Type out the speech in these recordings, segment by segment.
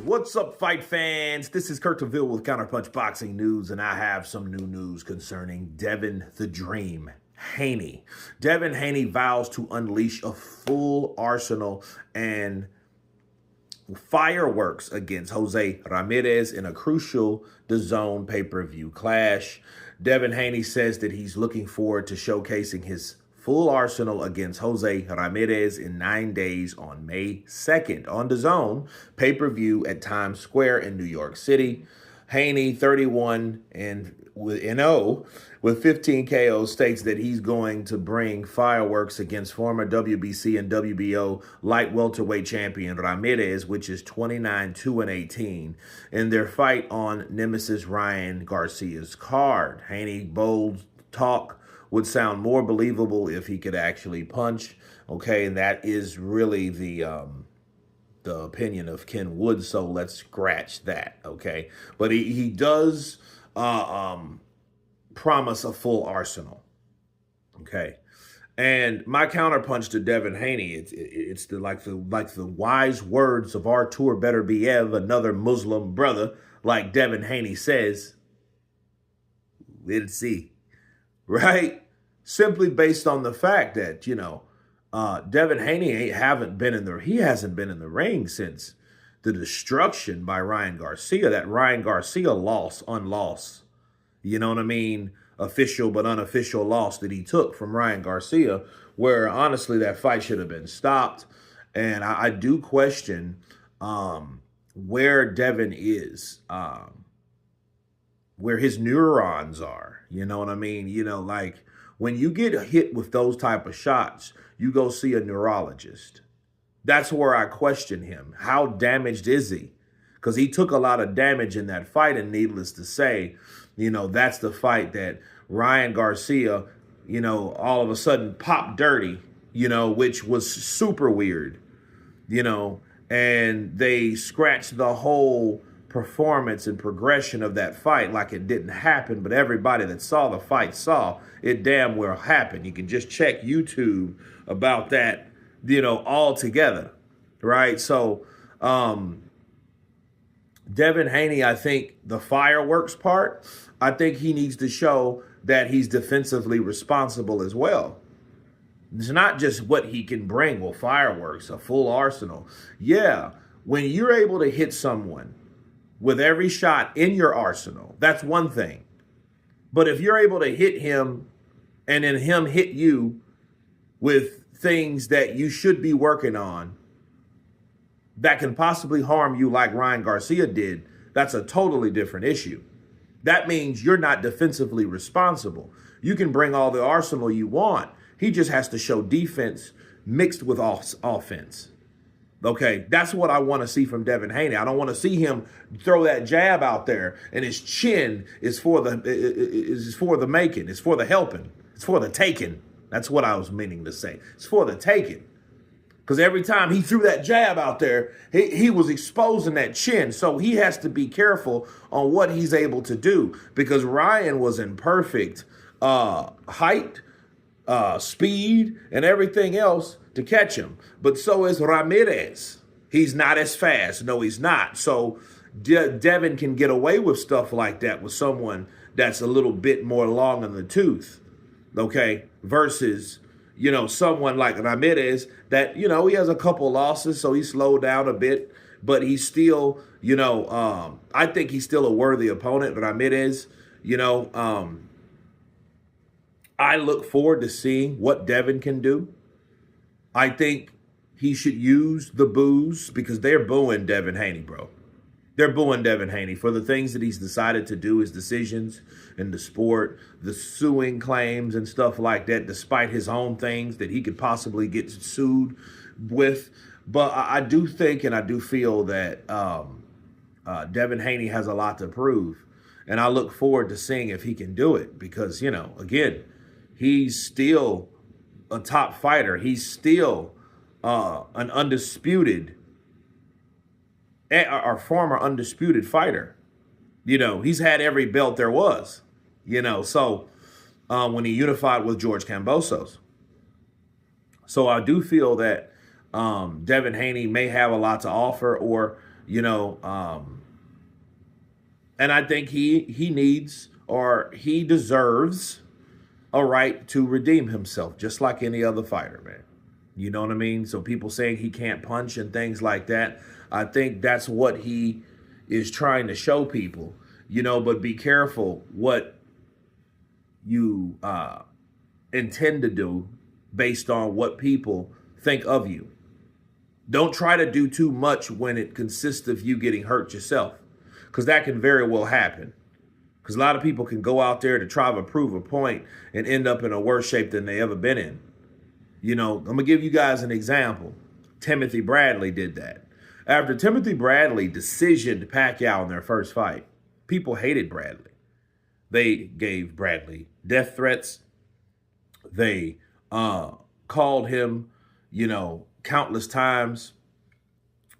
What's up, fight fans? This is Kurt DeVille with Counterpunch Boxing News, and I have some new news concerning Devin the Dream Haney. Devin Haney vows to unleash a full arsenal and fireworks against Jose Ramirez in a crucial DAZN pay-per-view clash. Devin Haney says that he's looking forward to showcasing his full arsenal against Jose Ramirez in 9 days on May 2nd on DAZN pay-per-view at Times Square in New York City. Haney, 31 and 0 with 15 KOs, states that he's going to bring fireworks against former WBC and WBO light welterweight champion Ramirez, which is 29-2-18, in their fight on nemesis Ryan Garcia's card. Haney bold talk would sound more believable if he could actually punch. Okay, and that is really the opinion of Ken Wood, so let's scratch that. Okay, but he does promise a full arsenal. Okay, and my counterpunch to Devin Haney, it's like the wise words of Artur Beterbiev, another Muslim brother, like Devin Haney says, we'll see. Right? Simply based on the fact that, Devin Haney hasn't been in the ring since the destruction by Ryan Garcia, that Ryan Garcia loss, you know what I mean? Official but unofficial loss that he took from Ryan Garcia, where honestly that fight should have been stopped. And I do question where Devin is, where his neurons are. You know what I mean? Like when you get hit with those type of shots, you go see a neurologist. That's where I question him. How damaged is he? Because he took a lot of damage in that fight, and needless to say, that's the fight that Ryan Garcia, all of a sudden popped dirty, which was super weird, and they scratched the whole performance and progression of that fight like it didn't happen, but everybody that saw the fight saw it damn well happened. You can just check YouTube about that, all together, right? So Devin Haney, I think the fireworks part, I think he needs to show that he's defensively responsible as well. It's not just what he can bring. Well, fireworks, a full arsenal. Yeah, when you're able to hit someone with every shot in your arsenal, that's one thing. But if you're able to hit him and then him hit you with things that you should be working on that can possibly harm you like Ryan Garcia did, that's a totally different issue. That means you're not defensively responsible. You can bring all the arsenal you want. He just has to show defense mixed with offense. Okay, that's what I want to see from Devin Haney. I don't want to see him throw that jab out there and his chin is for the making. It's for the helping. It's for the taking. That's what I was meaning to say. It's for the taking. Because every time he threw that jab out there, he was exposing that chin. So he has to be careful on what he's able to do. Because Ryan was in perfect height, speed, and everything else to catch him. But so is Ramirez. He's not as fast. No, he's not. So Devin can get away with stuff like that with someone that's a little bit more long in the tooth, okay, versus, someone like Ramirez that, he has a couple losses, so he slowed down a bit, but he's still, I think he's still a worthy opponent, Ramirez. I look forward to seeing what Devin can do. I think he should use the boos because they're booing Devin Haney, bro. They're booing Devin Haney for the things that he's decided to do, his decisions in the sport, the suing claims and stuff like that, despite his own things that he could possibly get sued with. But I do think and I do feel that Devin Haney has a lot to prove. And I look forward to seeing if he can do it because, again, he's still a top fighter. He's still an undisputed or former undisputed fighter. He's had every belt there was, so when he unified with George Kambosos. So I do feel that Devin Haney may have a lot to offer, or you know, and I think he needs or he deserves a right to redeem himself, just like any other fighter, man. You know what I mean? So people saying he can't punch and things like that, I think that's what he is trying to show people, you know, but be careful what you intend to do based on what people think of you. Don't try to do too much when it consists of you getting hurt yourself, because that can very well happen. Because a lot of people can go out there to try to prove a point and end up in a worse shape than they ever been in. You know, I'm going to give you guys an example. Timothy Bradley did that. After Timothy Bradley decisioned Pacquiao in their first fight, people hated Bradley. They gave Bradley death threats. They called him, you know, countless times,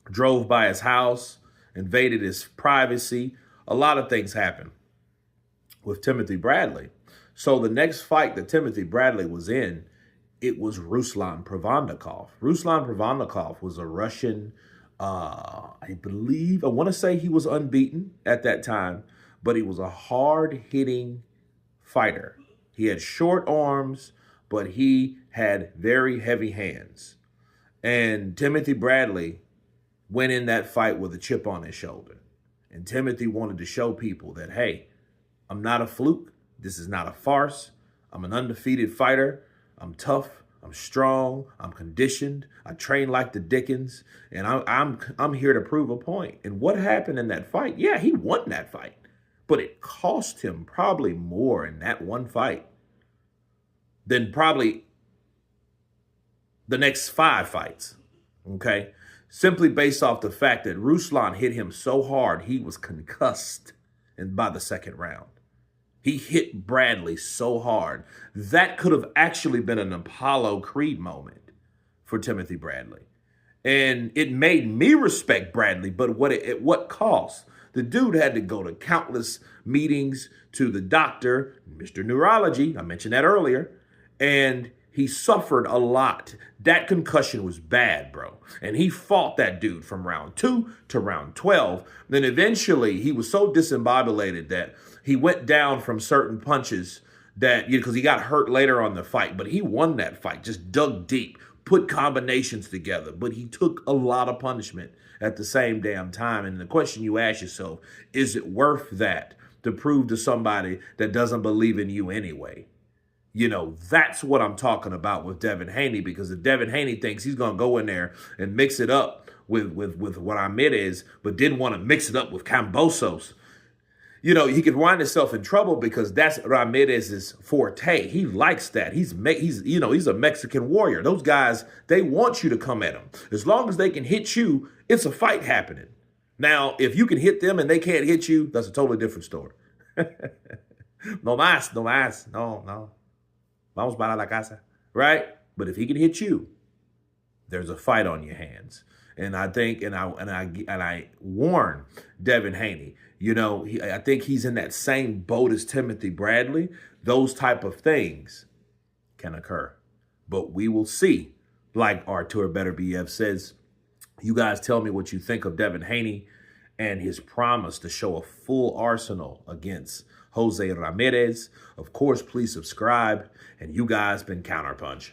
drove by his house, invaded his privacy. A lot of things happened with Timothy Bradley. So the next fight that Timothy Bradley was in, it was Ruslan Pravandakov. Ruslan Pravandakov was a Russian, I want to say he was unbeaten at that time, but he was a hard-hitting fighter. He had short arms, but he had very heavy hands. And Timothy Bradley went in that fight with a chip on his shoulder. And Timothy wanted to show people that, hey, I'm not a fluke. This is not a farce. I'm an undefeated fighter. I'm tough. I'm strong. I'm conditioned. I train like the Dickens. And I'm here to prove a point. And what happened in that fight? Yeah, he won that fight. But it cost him probably more in that one fight than probably the next 5 fights. Okay? Simply based off the fact that Ruslan hit him so hard, he was concussed by the second round. He hit Bradley so hard. That could have actually been an Apollo Creed moment for Timothy Bradley. And it made me respect Bradley, but at what cost? The dude had to go to countless meetings, to the doctor, Mr. Neurology, I mentioned that earlier, and he suffered a lot. That concussion was bad, bro. And he fought that dude from round 2 to round 12. Then eventually he was so disembobulated that he went down from certain punches that, because he got hurt later on the fight, but he won that fight, just dug deep, put combinations together. But he took a lot of punishment at the same damn time. And the question you ask yourself, is it worth that to prove to somebody that doesn't believe in you anyway? You know, that's what I'm talking about with Devin Haney, because if Devin Haney thinks he's going to go in there and mix it up with what Ramirez, but didn't want to mix it up with Cambosos, you know, he could wind himself in trouble, because that's Ramirez's forte. He likes that. He's a Mexican warrior. Those guys, they want you to come at them. As long as they can hit you, it's a fight happening. Now, if you can hit them and they can't hit you, that's a totally different story. No más, no. Vamos para la casa, right? But if he can hit you, there's a fight on your hands. And I think, and I warn Devin Haney, you know, I think he's in that same boat as Timothy Bradley. Those type of things can occur, but we will see. Like Artur Beterbiev says, you guys tell me what you think of Devin Haney and his promise to show a full arsenal against Jose Ramirez. Of course, please subscribe. And you guys been Counterpunch.